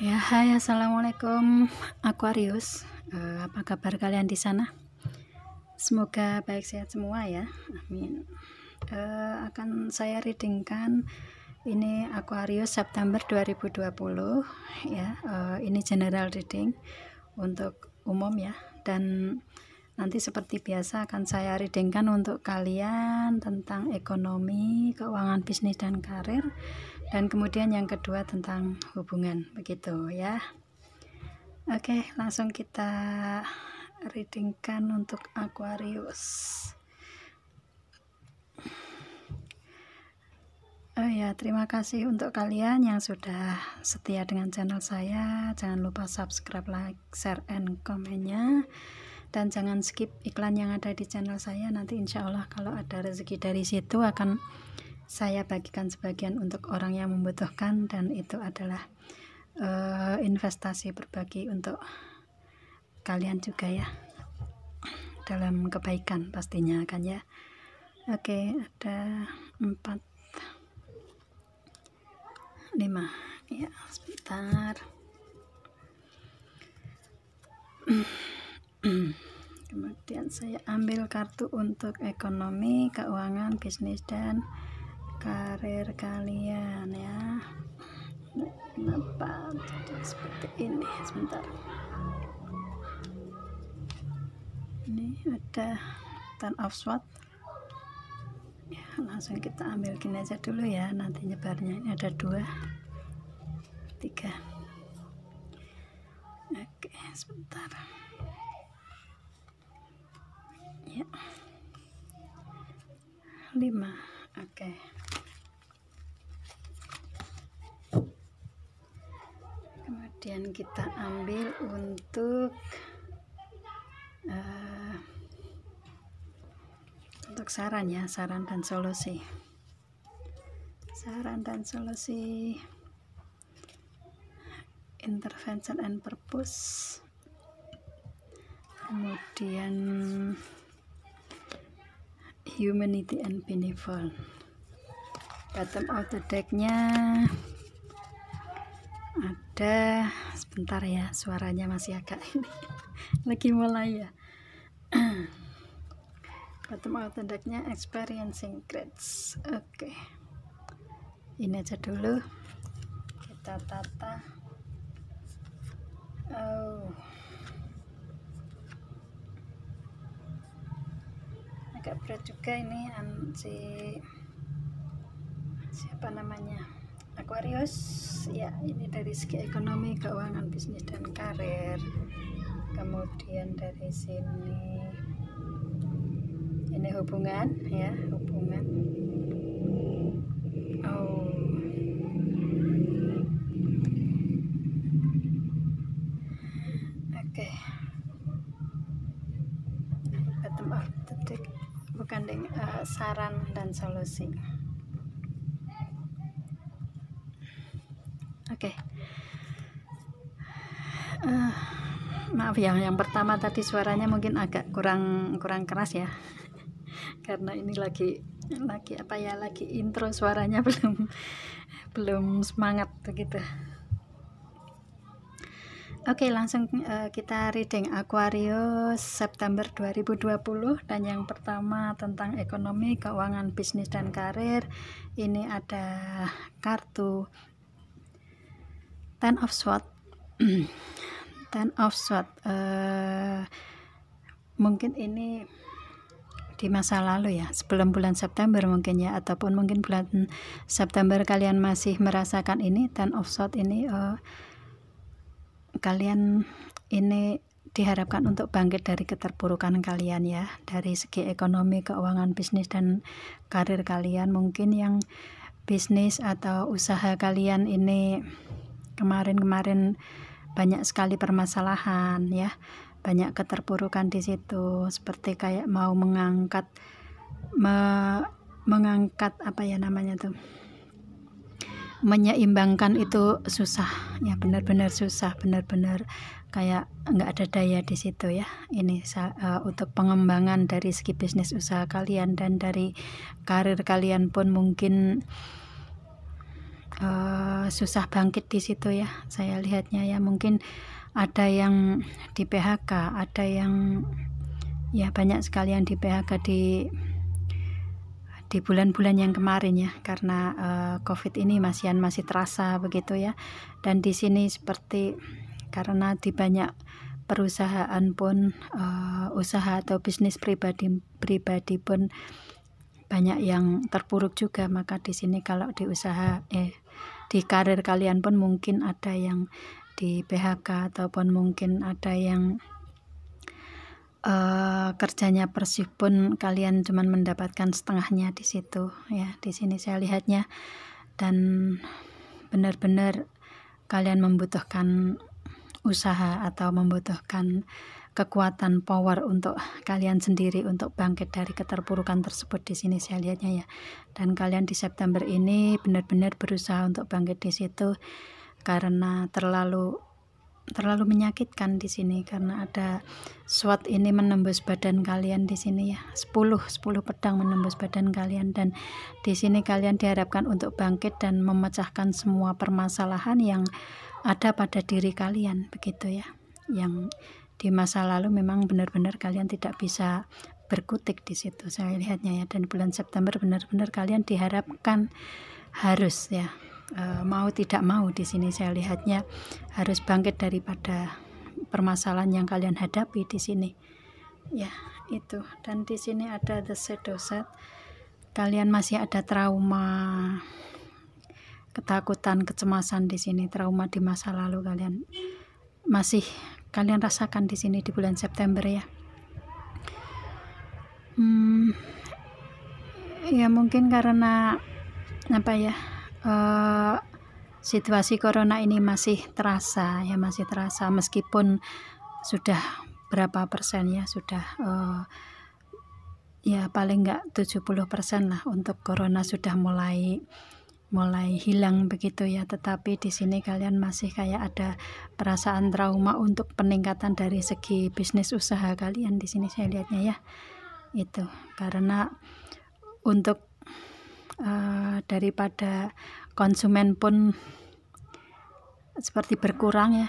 Ya, hai, assalamualaikum Aquarius. Apa kabar kalian di sana? Semoga baik sehat semua ya. Amin. Akan saya readingkan ini Aquarius September 2020 ya. Ini general reading untuk umum ya. Dan nanti seperti biasa akan saya readingkan untuk kalian tentang ekonomi, keuangan, bisnis, dan karir. Dan kemudian yang kedua tentang hubungan, begitu ya. Oke, langsung kita readingkan untuk Aquarius. Oh ya, terima kasih untuk kalian yang sudah setia dengan channel saya. Jangan lupa subscribe, like, share, and komennya. Dan jangan skip iklan yang ada di channel saya. Nanti insya Allah kalau ada rezeki dari situ akan saya bagikan sebagian untuk orang yang membutuhkan, dan itu adalah investasi berbagi untuk kalian juga ya, dalam kebaikan pastinya kan ya. Oke, ada 4, 5 ya, sebentar. Kemudian saya ambil kartu untuk ekonomi, keuangan, bisnis, dan karir kalian ya. Kenapa jadi seperti ini? Sebentar. Ini ada Ten of Swords ya, langsung kita ambil gini aja dulu ya, nanti nyebarnya. Ini ada 2, 3. Oke, sebentar ya. 5. Oke. Kemudian kita ambil untuk saran ya, saran dan solusi. Saran dan solusi, intervention and purpose. Kemudian humanity and benevolence. Bottom of the deck-nya ada, sebentar ya, suaranya masih agak ini lagi mulai ya. Bottom of the deck-nya experiencing grades. Oke. Ini aja dulu. Kita tata. Agak berat juga ini siapa namanya? Aquarius. Ya, ini dari segi ekonomi, keuangan, bisnis, dan karir. Kemudian dari sini ini hubungan ya, hubungan. Oke. Bottom of the deck, bukan saran dan solusi. Oke. Maaf ya, yang pertama tadi suaranya mungkin agak kurang keras ya. Karena ini lagi apa ya, lagi intro, suaranya belum semangat begitu. Oke, langsung kita reading Aquarius September 2020. Dan yang pertama tentang ekonomi, keuangan, bisnis, dan karir. Ini ada kartu Ten of Swords. Ten of Swords, mungkin ini di masa lalu ya, sebelum bulan September mungkin ya, ataupun mungkin bulan September kalian masih merasakan ini. Ten of Swords ini kalian ini diharapkan untuk bangkit dari keterpurukan kalian ya, dari segi ekonomi, keuangan, bisnis, dan karir kalian. Mungkin yang bisnis atau usaha kalian ini kemarin banyak sekali permasalahan ya, banyak keterpurukan di situ, seperti kayak mau mengangkat apa ya namanya tuh, menyeimbangkan itu susah ya, benar-benar susah, benar-benar kayak nggak ada daya di situ ya. Ini untuk pengembangan dari segi bisnis usaha kalian dan dari karir kalian pun mungkin susah bangkit di situ ya, saya lihatnya ya. Mungkin ada yang di PHK, ada yang ya banyak sekali yang di PHK di bulan-bulan yang kemarin ya, karena COVID ini masih terasa begitu ya. Dan di sini seperti karena di banyak perusahaan pun usaha atau bisnis pribadi pun banyak yang terpuruk juga. Maka di sini kalau di usaha di karir kalian pun mungkin ada yang di PHK, ataupun mungkin ada yang kerjanya bersih pun kalian cuman mendapatkan setengahnya di situ ya. Di sini saya lihatnya, dan benar-benar kalian membutuhkan usaha atau membutuhkan kekuatan power untuk kalian sendiri untuk bangkit dari keterpurukan tersebut. Di sini saya lihatnya ya. Dan kalian di September ini benar-benar berusaha untuk bangkit di situ, karena terlalu menyakitkan di sini, karena ada SWOT ini menembus badan kalian di sini ya. 10 pedang menembus badan kalian, dan di sini kalian diharapkan untuk bangkit dan memecahkan semua permasalahan yang ada pada diri kalian begitu ya. Yang di masa lalu memang benar-benar kalian tidak bisa berkutik di situ saya lihatnya ya. Dan bulan September benar-benar kalian diharapkan harus ya, mau tidak mau di sini saya lihatnya harus bangkit daripada permasalahan yang kalian hadapi di sini ya, itu. Dan di sini ada the shadow set, kalian masih ada trauma, ketakutan, kecemasan di sini, trauma di masa lalu kalian rasakan di sini di bulan September ya. Ya mungkin karena apa ya, situasi corona ini masih terasa ya, meskipun sudah berapa persen ya, sudah ya paling enggak 70% lah untuk corona sudah mulai hilang begitu ya. Tetapi di sini kalian masih kayak ada perasaan trauma untuk peningkatan dari segi bisnis usaha kalian di sini saya lihatnya ya. Itu karena untuk daripada konsumen pun seperti berkurang ya.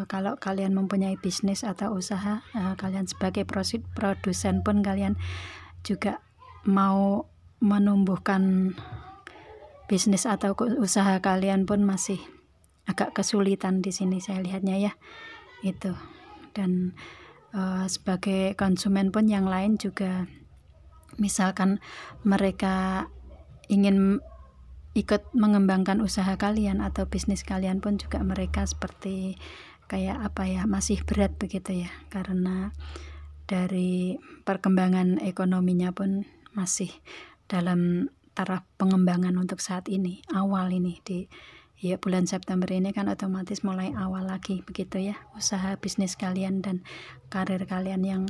Kalau kalian mempunyai bisnis atau usaha, kalian sebagai produsen pun kalian juga mau menumbuhkan bisnis atau usaha kalian pun masih agak kesulitan di sini saya lihatnya ya. Itu. Dan sebagai konsumen pun yang lain juga, misalkan mereka ingin ikut mengembangkan usaha kalian atau bisnis kalian pun juga mereka seperti kayak apa ya, masih berat begitu ya, karena dari perkembangan ekonominya pun masih dalam taraf pengembangan untuk saat ini, awal ini di ya bulan September ini kan otomatis mulai awal lagi begitu ya, usaha bisnis kalian dan karir kalian yang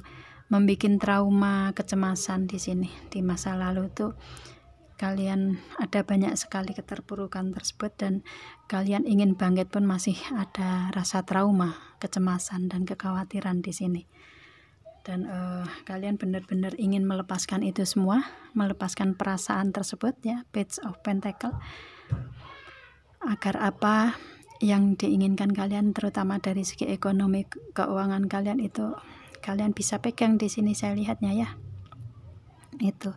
membuat trauma, kecemasan di sini. Di masa lalu tuh kalian ada banyak sekali keterpurukan tersebut, dan kalian ingin bangkit pun masih ada rasa trauma, kecemasan dan kekhawatiran di sini. Dan kalian benar-benar ingin melepaskan itu semua, melepaskan perasaan tersebut ya, Page of Pentacle, agar apa yang diinginkan kalian terutama dari segi ekonomi keuangan kalian itu kalian bisa pegang di sini saya lihatnya ya. Itu.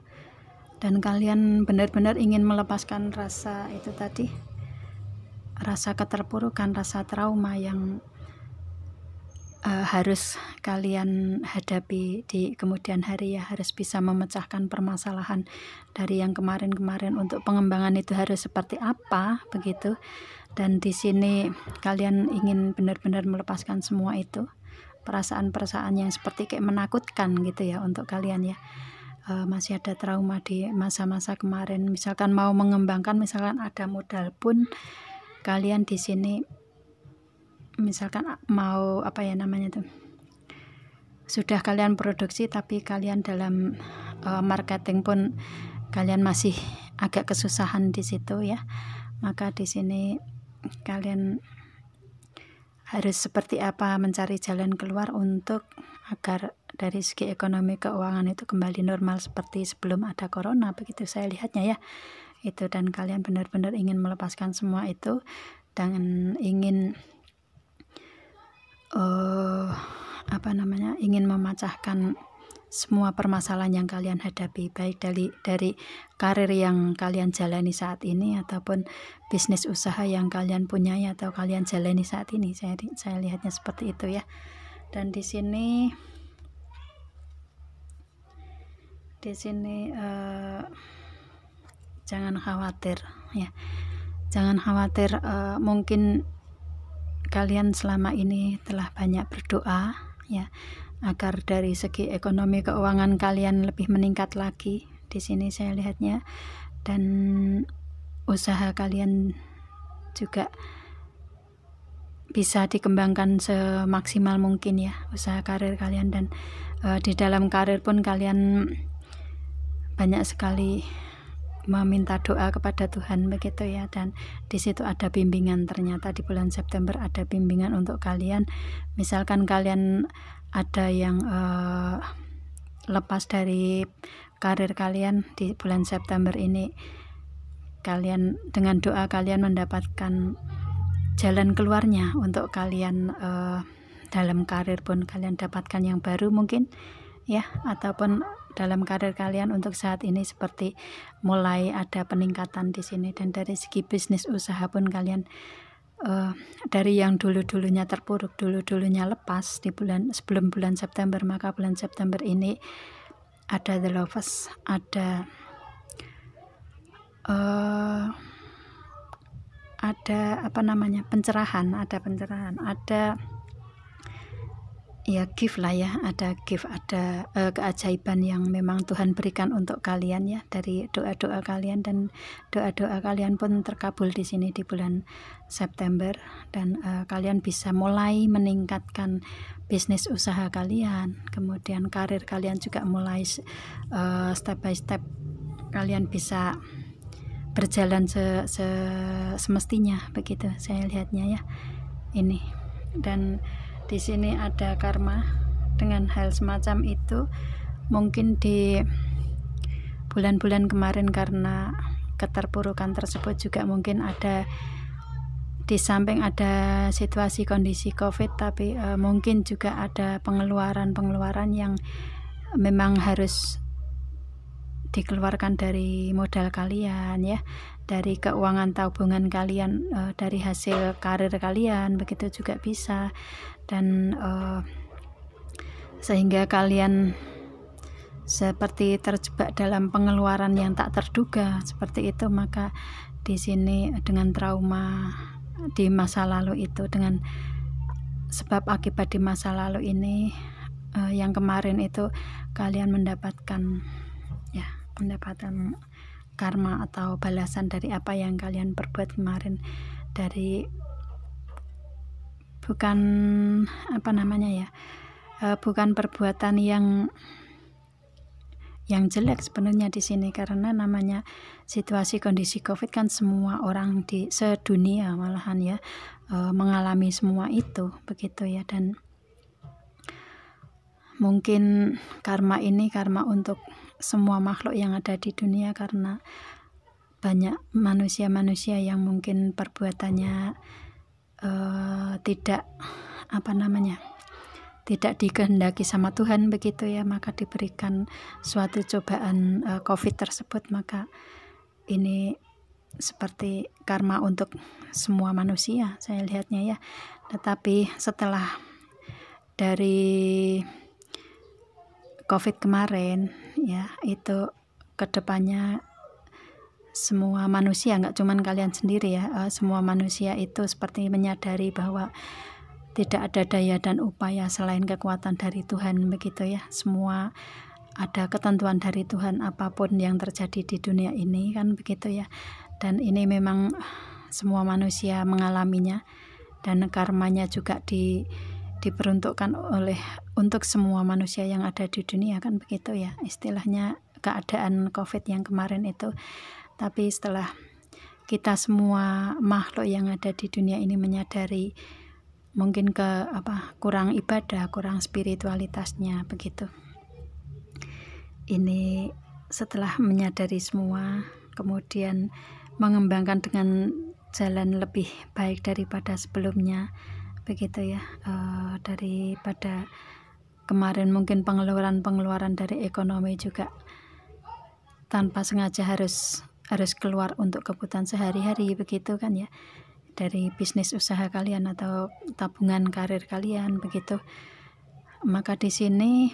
Dan kalian benar-benar ingin melepaskan rasa itu tadi, rasa keterpurukan, rasa trauma yang harus kalian hadapi di kemudian hari ya. Harus bisa memecahkan permasalahan dari yang kemarin-kemarin, untuk pengembangan itu harus seperti apa begitu. Dan di sini kalian ingin benar-benar melepaskan semua itu, perasaan-perasaan yang seperti kayak menakutkan gitu ya untuk kalian ya. Masih ada trauma di masa-masa kemarin, misalkan mau mengembangkan, misalkan ada modal pun kalian di sini misalkan mau apa ya namanya tuh, sudah kalian produksi tapi kalian dalam marketing pun kalian masih agak kesusahan di situ ya. Maka di sini kalian harus seperti apa mencari jalan keluar untuk agar dari segi ekonomi keuangan itu kembali normal seperti sebelum ada corona begitu saya lihatnya ya. itu, dan kalian benar-benar ingin melepaskan semua itu dan ingin ingin memecahkan semua permasalahan yang kalian hadapi, baik dari karir yang kalian jalani saat ini ataupun bisnis usaha yang kalian punyai atau kalian jalani saat ini. Saya lihatnya seperti itu ya. Dan di sini jangan khawatir ya, jangan khawatir. Mungkin kalian selama ini telah banyak berdoa ya, agar dari segi ekonomi keuangan kalian lebih meningkat lagi. Di sini saya lihatnya, dan usaha kalian juga bisa dikembangkan semaksimal mungkin ya, usaha karir kalian. Dan di dalam karir pun kalian banyak sekali meminta doa kepada Tuhan begitu ya, dan di situ ada bimbingan. Ternyata di bulan September ada bimbingan untuk kalian. Misalkan kalian ada yang lepas dari karir kalian di bulan September ini, kalian dengan doa kalian mendapatkan jalan keluarnya untuk kalian. Dalam karir pun kalian dapatkan yang baru mungkin ya, ataupun dalam karir kalian untuk saat ini seperti mulai ada peningkatan di sini. Dan dari segi bisnis usaha pun kalian dari yang dulunya terpuruk, dulunya lepas di sebelum bulan September, maka bulan September ini ada the lovers, ada pencerahan, ada ya gift lah ya, ada gift, ada keajaiban yang memang Tuhan berikan untuk kalian ya, dari doa-doa kalian. Dan doa-doa kalian pun terkabul di sini di bulan September, dan kalian bisa mulai meningkatkan bisnis usaha kalian, kemudian karir kalian juga mulai step by step kalian bisa berjalan semestinya begitu saya lihatnya ya ini. Dan di sini ada karma dengan hal semacam itu. Mungkin di bulan-bulan kemarin karena keterpurukan tersebut juga mungkin ada, di samping ada situasi kondisi COVID, tapi mungkin juga ada pengeluaran yang memang harus dikeluarkan dari modal kalian ya, dari keuangan tabungan kalian, dari hasil karir kalian begitu juga bisa. Dan sehingga kalian seperti terjebak dalam pengeluaran yang tak terduga seperti itu. Maka di sini dengan trauma di masa lalu itu, dengan sebab akibat di masa lalu ini yang kemarin itu, kalian mendapatkan karma atau balasan dari apa yang kalian perbuat kemarin, dari bukan bukan perbuatan yang jelek sebenarnya di sini, karena namanya situasi kondisi COVID kan semua orang di sedunia malahan ya mengalami semua itu begitu ya. Dan mungkin karma ini karma untuk semua makhluk yang ada di dunia, karena banyak manusia-manusia yang mungkin perbuatannya tidak dikehendaki sama Tuhan begitu ya, maka diberikan suatu cobaan COVID tersebut. Maka ini seperti karma untuk semua manusia saya lihatnya ya. Tetapi setelah dari COVID kemarin ya, itu kedepannya semua manusia, nggak cuman kalian sendiri ya, semua manusia itu seperti menyadari bahwa tidak ada daya dan upaya selain kekuatan dari Tuhan begitu ya. Semua ada ketentuan dari Tuhan apapun yang terjadi di dunia ini kan begitu ya. Dan ini memang semua manusia mengalaminya, dan karmanya juga diperuntukkan untuk semua manusia yang ada di dunia kan begitu ya, istilahnya keadaan COVID yang kemarin itu. Tapi setelah kita semua makhluk yang ada di dunia ini menyadari mungkin kurang ibadah, kurang spiritualitasnya begitu. Ini setelah menyadari semua kemudian mengembangkan dengan jalan lebih baik daripada sebelumnya, begitu ya. Daripada kemarin mungkin pengeluaran dari ekonomi juga tanpa sengaja harus keluar untuk kebutuhan sehari-hari, begitu kan ya, dari bisnis usaha kalian atau tabungan karir kalian, begitu. Maka di sini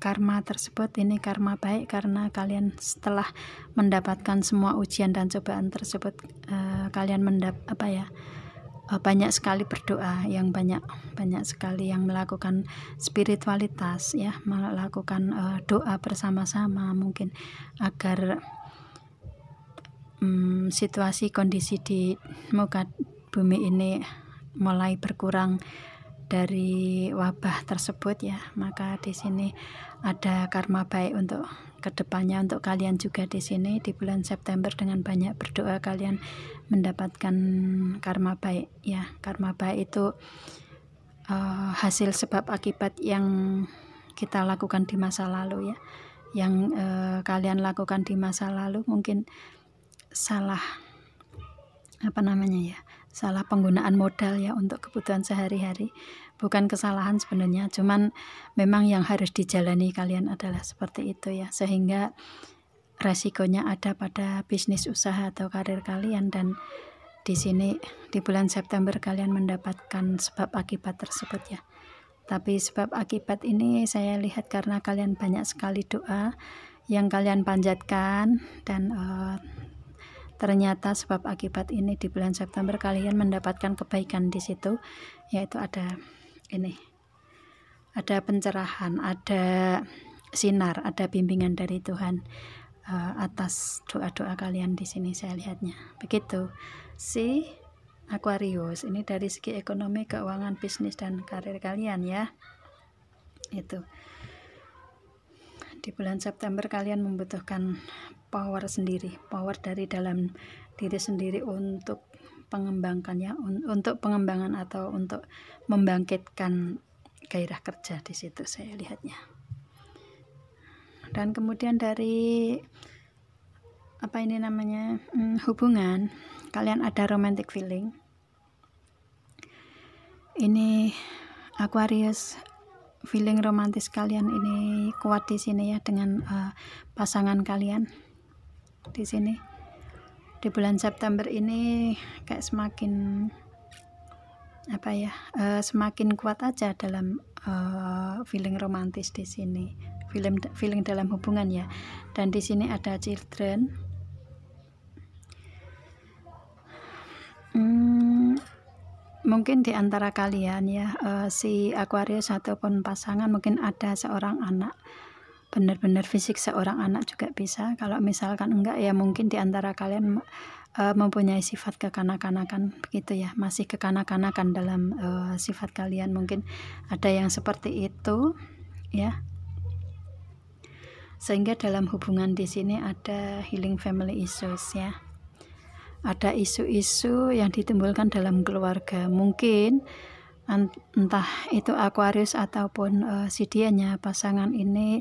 karma tersebut ini karma baik, karena kalian setelah mendapatkan semua ujian dan cobaan tersebut, kalian banyak sekali berdoa, yang banyak sekali yang melakukan spiritualitas ya, melakukan doa bersama-sama mungkin agar situasi kondisi di muka bumi ini mulai berkurang dari wabah tersebut ya. Maka di sini ada karma baik untuk kedepannya untuk kalian juga. Di sini di bulan September dengan banyak berdoa kalian mendapatkan karma baik ya. Karma baik itu hasil sebab akibat yang kita lakukan di masa lalu ya, yang kalian lakukan di masa lalu mungkin salah salah penggunaan modal ya untuk kebutuhan sehari-hari. Bukan kesalahan sebenarnya, cuman memang yang harus dijalani kalian adalah seperti itu ya, sehingga resikonya ada pada bisnis usaha atau karir kalian. Dan di sini di bulan September kalian mendapatkan sebab akibat tersebut ya. Tapi sebab akibat ini saya lihat karena kalian banyak sekali doa yang kalian panjatkan, dan ternyata sebab akibat ini di bulan September kalian mendapatkan kebaikan di situ, yaitu ada pencerahan, ada sinar, ada bimbingan dari Tuhan atas doa-doa kalian di sini saya lihatnya. Begitu si Aquarius, ini dari segi ekonomi, keuangan, bisnis dan karir kalian ya. Itu di bulan September kalian membutuhkan power sendiri, power dari dalam diri sendiri untuk pengembangannya, untuk pengembangan atau untuk membangkitkan gairah kerja di situ saya lihatnya. Dan kemudian dari hubungan kalian ada romantic feeling. Ini Aquarius, feeling romantis kalian ini kuat di sini ya, dengan pasangan kalian di sini. Di bulan September ini kayak semakin semakin kuat aja dalam feeling romantis di sini, feeling dalam hubungan ya. Dan di sini ada children. Mungkin di antara kalian ya, si Aquarius ataupun pasangan mungkin ada seorang anak, benar-benar fisik seorang anak juga bisa. Kalau misalkan enggak ya mungkin di antara kalian mempunyai sifat kekanak-kanakan begitu ya, masih kekanak-kanakan dalam sifat kalian, mungkin ada yang seperti itu ya. Sehingga dalam hubungan di sini ada healing family issues ya. Ada isu-isu yang ditimbulkan dalam keluarga, mungkin entah itu Aquarius ataupun si dianya, pasangan ini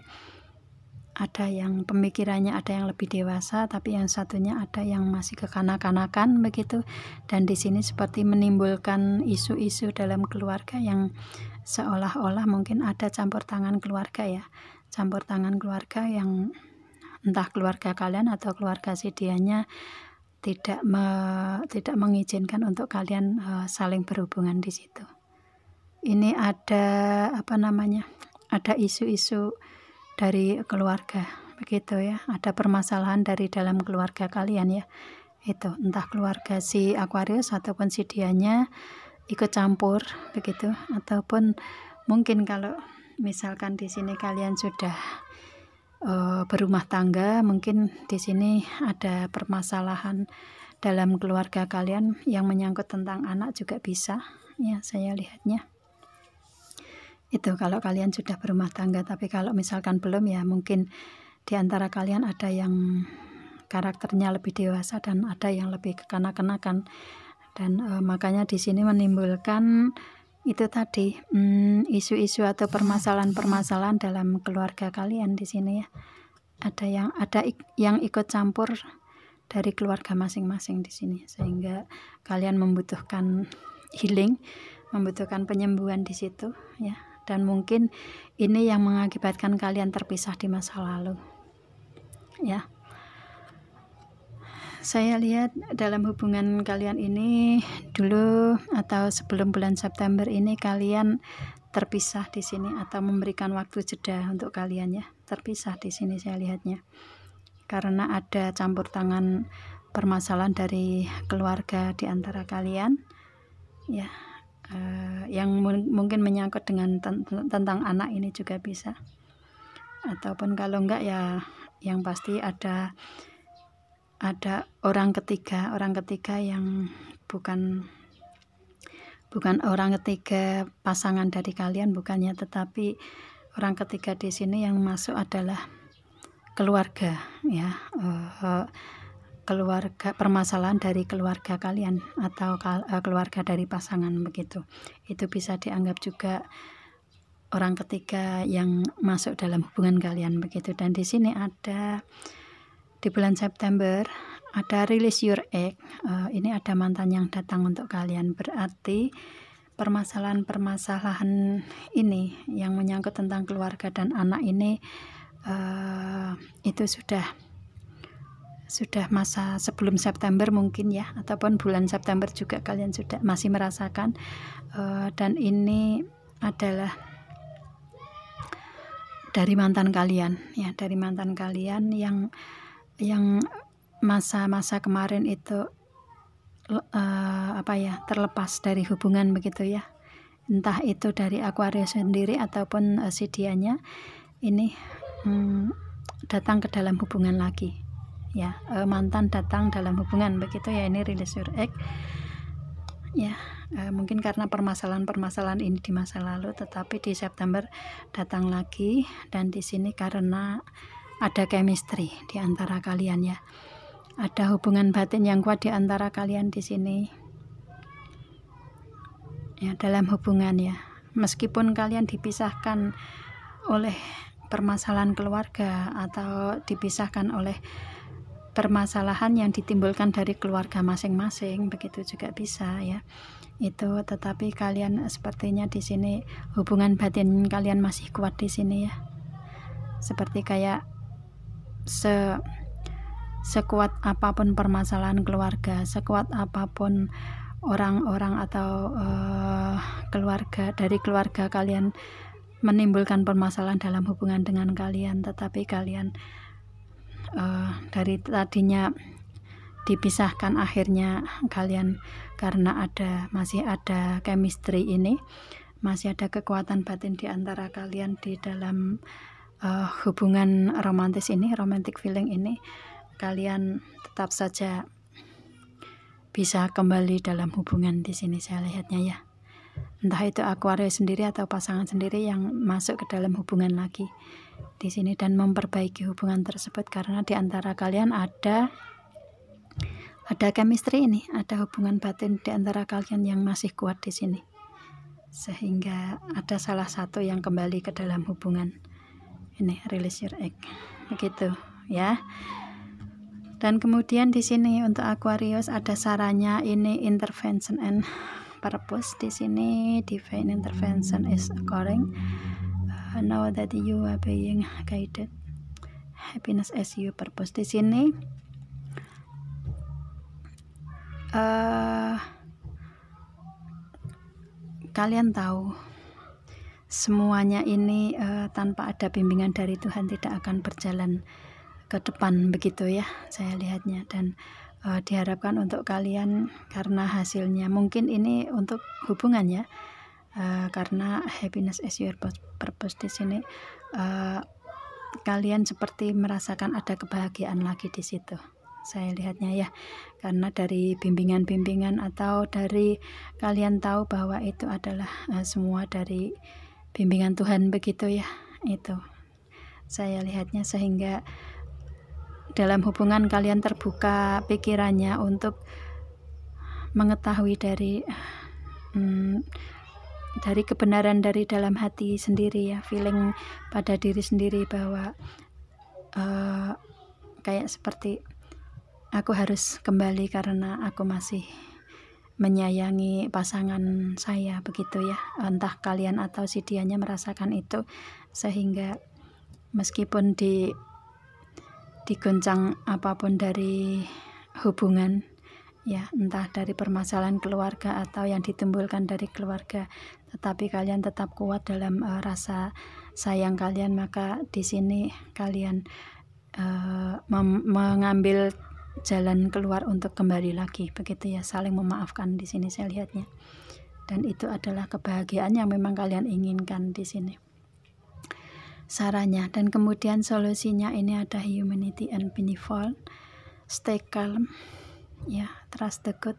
ada yang pemikirannya ada yang lebih dewasa, tapi yang satunya ada yang masih kekanak-kanakan begitu. Dan di sini seperti menimbulkan isu-isu dalam keluarga yang seolah-olah mungkin ada campur tangan keluarga ya, campur tangan keluarga yang entah keluarga kalian atau keluarga si dianya tidak mengizinkan untuk kalian saling berhubungan di situ. Ini ada ada isu-isu dari keluarga begitu ya, ada permasalahan dari dalam keluarga kalian ya. Itu entah keluarga si Aquarius ataupun si dianya ikut campur begitu, ataupun mungkin kalau misalkan di sini kalian sudah berumah tangga, mungkin di sini ada permasalahan dalam keluarga kalian yang menyangkut tentang anak juga bisa ya, saya lihatnya itu kalau kalian sudah berumah tangga. Tapi kalau misalkan belum ya mungkin di antara kalian ada yang karakternya lebih dewasa dan ada yang lebih kekanak-kanakan, dan makanya di sini menimbulkan itu tadi isu-isu atau permasalahan-permasalahan dalam keluarga kalian di sini ya. yang ikut campur dari keluarga masing-masing di sini, sehingga kalian membutuhkan healing, membutuhkan penyembuhan di situ ya. Dan mungkin ini yang mengakibatkan kalian terpisah di masa lalu ya. Saya lihat dalam hubungan kalian ini dulu atau sebelum bulan September ini kalian terpisah di sini, atau memberikan waktu jeda untuk kalian ya, terpisah di sini saya lihatnya, karena ada campur tangan permasalahan dari keluarga di antara kalian ya, yang mungkin menyangkut dengan tentang anak ini juga bisa, ataupun kalau enggak ya yang pasti ada orang ketiga yang bukan orang ketiga pasangan dari kalian, bukannya, tetapi orang ketiga di sini yang masuk adalah keluarga ya, keluarga, permasalahan dari keluarga kalian atau keluarga dari pasangan begitu. Itu bisa dianggap juga orang ketiga yang masuk dalam hubungan kalian begitu. Dan di sini ada di bulan September ada release your egg. Ini ada mantan yang datang untuk kalian, berarti permasalahan ini yang menyangkut tentang keluarga dan anak ini itu sudah masa sebelum September mungkin ya, ataupun bulan September juga kalian sudah masih merasakan, dan ini adalah dari mantan kalian ya, dari mantan kalian yang masa-masa kemarin itu terlepas dari hubungan begitu ya, entah itu dari Aquarius sendiri ataupun si dianya ini datang ke dalam hubungan lagi ya, mantan datang dalam hubungan begitu ya. Ini release your egg ya, mungkin karena permasalahan ini di masa lalu, tetapi di September datang lagi. Dan di sini karena ada chemistry di antara kalian ya, ada hubungan batin yang kuat di antara kalian di sini ya, dalam hubungan ya, meskipun kalian dipisahkan oleh permasalahan keluarga atau dipisahkan oleh permasalahan yang ditimbulkan dari keluarga masing-masing, begitu juga bisa ya itu, tetapi kalian sepertinya di sini hubungan batin kalian masih kuat di sini ya, seperti kayak sekuat apapun permasalahan keluarga, sekuat apapun orang-orang atau keluarga dari keluarga kalian menimbulkan permasalahan dalam hubungan dengan kalian, tetapi kalian dari tadinya dipisahkan, akhirnya kalian karena masih ada chemistry ini, masih ada kekuatan batin di antara kalian di dalam hubungan romantis ini, romantic feeling ini, kalian tetap saja bisa kembali dalam hubungan di sini saya lihatnya ya, entah itu Aquarius sendiri atau pasangan sendiri yang masuk ke dalam hubungan lagi di sini dan memperbaiki hubungan tersebut, karena di antara kalian ada chemistry ini, ada hubungan batin di antara kalian yang masih kuat di sini, sehingga ada salah satu yang kembali ke dalam hubungan ini, release your egg begitu ya. Dan kemudian di sini untuk Aquarius ada sarannya, ini intervention and purpose. Di sini divine intervention is occurring, know that you are being guided, happiness as your purpose. Di sini kalian tahu semuanya ini tanpa ada bimbingan dari Tuhan tidak akan berjalan ke depan begitu ya saya lihatnya. Dan diharapkan untuk kalian, karena hasilnya mungkin ini untuk hubungan ya, karena happiness as your purpose di sini kalian seperti merasakan ada kebahagiaan lagi di situ saya lihatnya ya, karena dari bimbingan atau dari kalian tahu bahwa itu adalah semua dari bimbingan Tuhan begitu ya, itu saya lihatnya, sehingga dalam hubungan kalian terbuka pikirannya untuk mengetahui dari kebenaran dari dalam hati sendiri ya, feeling pada diri sendiri bahwa kayak seperti aku harus kembali karena aku masih menyayangi pasangan saya, begitu ya. Entah kalian atau si dianya merasakan itu, sehingga meskipun diguncang apapun dari hubungan ya, entah dari permasalahan keluarga atau yang ditimbulkan dari keluarga, tetapi kalian tetap kuat dalam rasa sayang kalian, maka di sini kalian mengambil jalan keluar untuk kembali lagi, begitu ya, saling memaafkan di sini saya lihatnya. Dan itu adalah kebahagiaan yang memang kalian inginkan di sini sarannya. Dan kemudian solusinya ini ada humanity and benevolent, stay calm ya, trust the good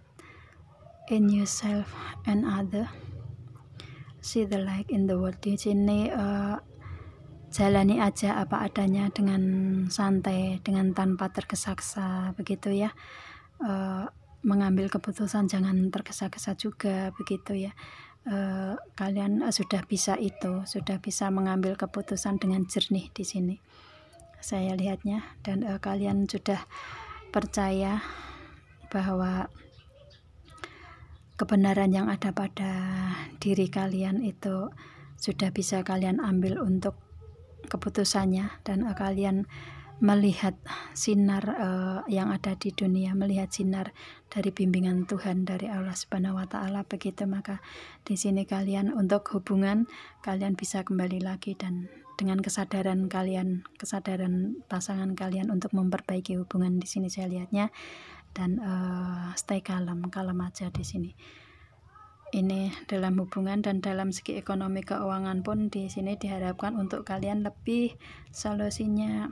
in yourself and other, see the light in the world. Di sini jalani aja apa adanya dengan santai, dengan tanpa tergesa-gesa, begitu ya. Mengambil keputusan jangan tergesa-gesa juga, begitu ya. Kalian sudah bisa itu, sudah bisa mengambil keputusan dengan jernih di sini saya lihatnya. Dan kalian sudah percaya bahwa kebenaran yang ada pada diri kalian itu sudah bisa kalian ambil untuk keputusannya, dan kalian melihat sinar yang ada di dunia, melihat sinar dari bimbingan Tuhan, dari Allah Subhanahu wa Ta'ala, begitu. Maka di sini kalian untuk hubungan kalian bisa kembali lagi, dan dengan kesadaran kalian, kesadaran pasangan kalian untuk memperbaiki hubungan di sini saya lihatnya. Dan stay kalem aja di sini. Ini dalam hubungan, dan dalam segi ekonomi keuangan pun di sini diharapkan untuk kalian lebih solusinya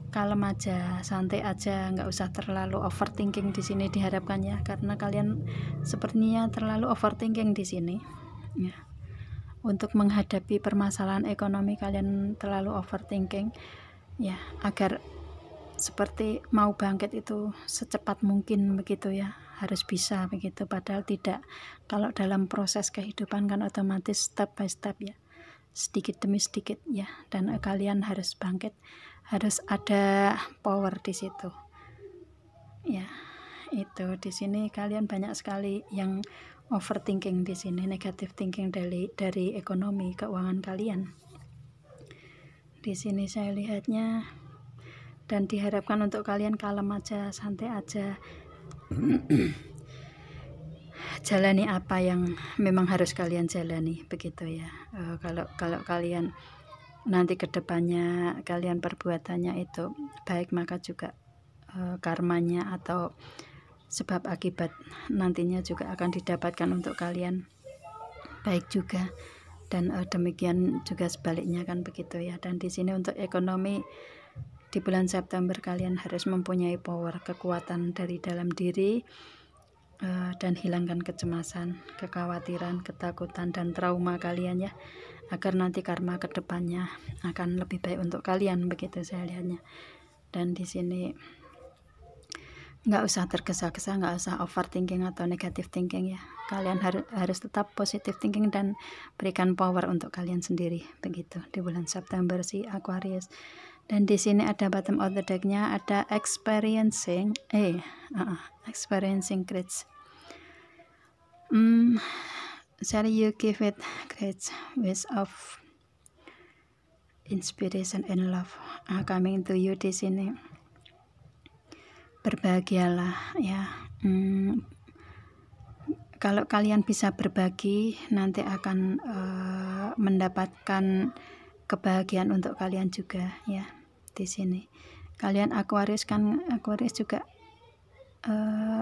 kalem aja, santai aja, nggak usah terlalu overthinking di sini diharapkan ya, karena kalian sepertinya terlalu overthinking di sini ya. Untuk menghadapi permasalahan ekonomi kalian terlalu overthinking ya, agar seperti mau bangkit itu secepat mungkin, begitu ya, harus bisa begitu, padahal tidak. Kalau dalam proses kehidupan kan otomatis step by step ya, sedikit demi sedikit ya, dan kalian harus bangkit, harus ada power di situ ya. Itu di sini kalian banyak sekali yang overthinking di sini, negative thinking dari ekonomi keuangan kalian di sini saya lihatnya. Dan diharapkan untuk kalian kalem aja, santai aja, jalani apa yang memang harus kalian jalani, begitu ya. Kalau kalian nanti kedepannya kalian perbuatannya itu baik, maka juga karmanya atau sebab akibat nantinya juga akan didapatkan untuk kalian baik juga, dan demikian juga sebaliknya kan, begitu ya. Dan di sini untuk ekonomi di bulan September kalian harus mempunyai power, kekuatan dari dalam diri, dan hilangkan kecemasan, kekhawatiran, ketakutan, dan trauma kalian ya, agar nanti karma kedepannya akan lebih baik untuk kalian, begitu saya lihatnya. Dan di sini nggak usah tergesa-gesa, nggak usah overthinking atau negative thinking ya. Kalian harus tetap positive thinking dan berikan power untuk kalian sendiri, begitu di bulan September si Aquarius. Dan di sini ada bottom of the deck-nya ada experiencing great. Shall you give it great wish of inspiration and love coming to you di sini. Berbahagialah ya. Kalau kalian bisa berbagi, nanti akan mendapatkan kebahagiaan untuk kalian juga ya. Di sini kalian Aquarius kan, Aquarius juga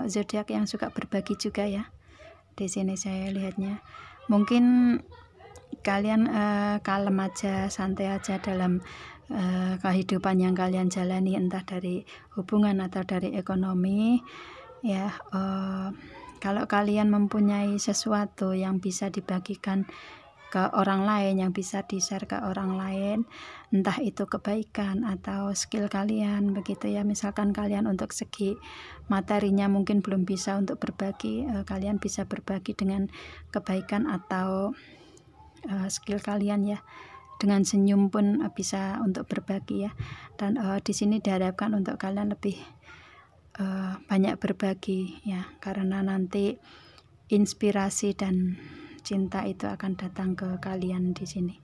zodiak yang suka berbagi juga ya. Di sini saya lihatnya mungkin kalian kalem aja, santai aja dalam kehidupan yang kalian jalani, entah dari hubungan atau dari ekonomi ya. Kalau kalian mempunyai sesuatu yang bisa dibagikan ke orang lain, yang bisa di-share ke orang lain, entah itu kebaikan atau skill kalian, begitu ya. Misalkan kalian untuk segi materinya mungkin belum bisa untuk berbagi, kalian bisa berbagi dengan kebaikan atau skill kalian ya, dengan senyum pun bisa untuk berbagi ya. Dan di sini diharapkan untuk kalian lebih banyak berbagi ya, karena nanti inspirasi dan cinta itu akan datang ke kalian di sini.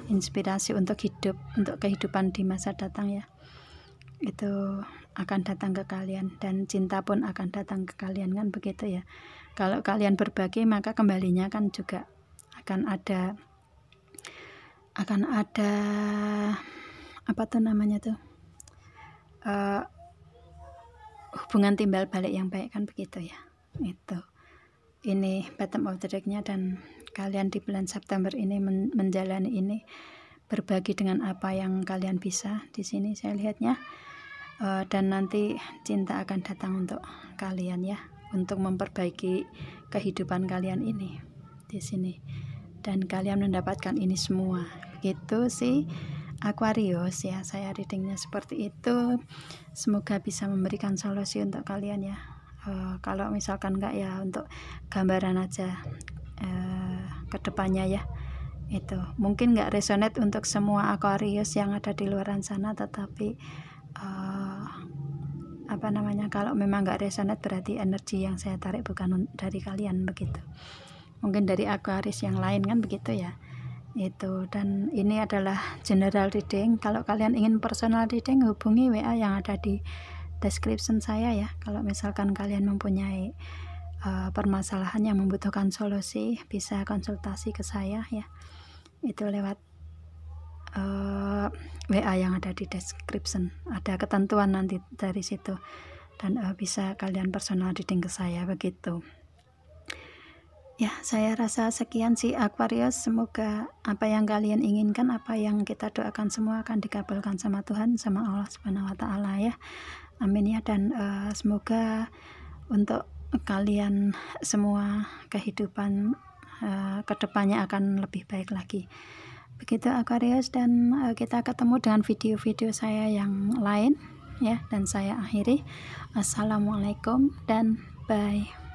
Inspirasi untuk hidup, untuk kehidupan di masa datang ya, itu akan datang ke kalian, dan cinta pun akan datang ke kalian, kan begitu ya. Kalau kalian berbagi, maka kembalinya kan juga akan ada apa tuh namanya tuh, hubungan timbal balik yang baik, kan begitu ya. Itu ini bottom of the deck-nya, dan kalian di bulan September ini menjalani ini, berbagi dengan apa yang kalian bisa di sini saya lihatnya. Dan nanti cinta akan datang untuk kalian ya, untuk memperbaiki kehidupan kalian ini di sini, dan kalian mendapatkan ini semua. Gitu sih Aquarius ya, saya readingnya seperti itu. Semoga bisa memberikan solusi untuk kalian ya. Kalau misalkan enggak ya, untuk gambaran aja kedepannya ya. Itu mungkin enggak resonate untuk semua Aquarius yang ada di luar sana, tetapi kalau memang nggak resonate, berarti energi yang saya tarik bukan dari kalian, begitu. Mungkin dari Aquarius yang lain, kan begitu ya. Itu, dan ini adalah general reading. Kalau kalian ingin personal reading, hubungi WA yang ada di description saya ya. Kalau misalkan kalian mempunyai permasalahan yang membutuhkan solusi, bisa konsultasi ke saya ya. Itu lewat WA yang ada di description, ada ketentuan nanti dari situ, dan bisa kalian personal reading ke saya, begitu ya. Saya rasa sekian sih Aquarius, semoga apa yang kalian inginkan, apa yang kita doakan semua akan dikabulkan sama Tuhan, sama Allah Subhanahu wa Ta'ala ya, amin ya. Dan semoga untuk kalian semua kehidupan kedepannya akan lebih baik lagi, begitu Aquarius. Dan kita ketemu dengan video-video saya yang lain ya, dan saya akhiri. Assalamualaikum dan bye.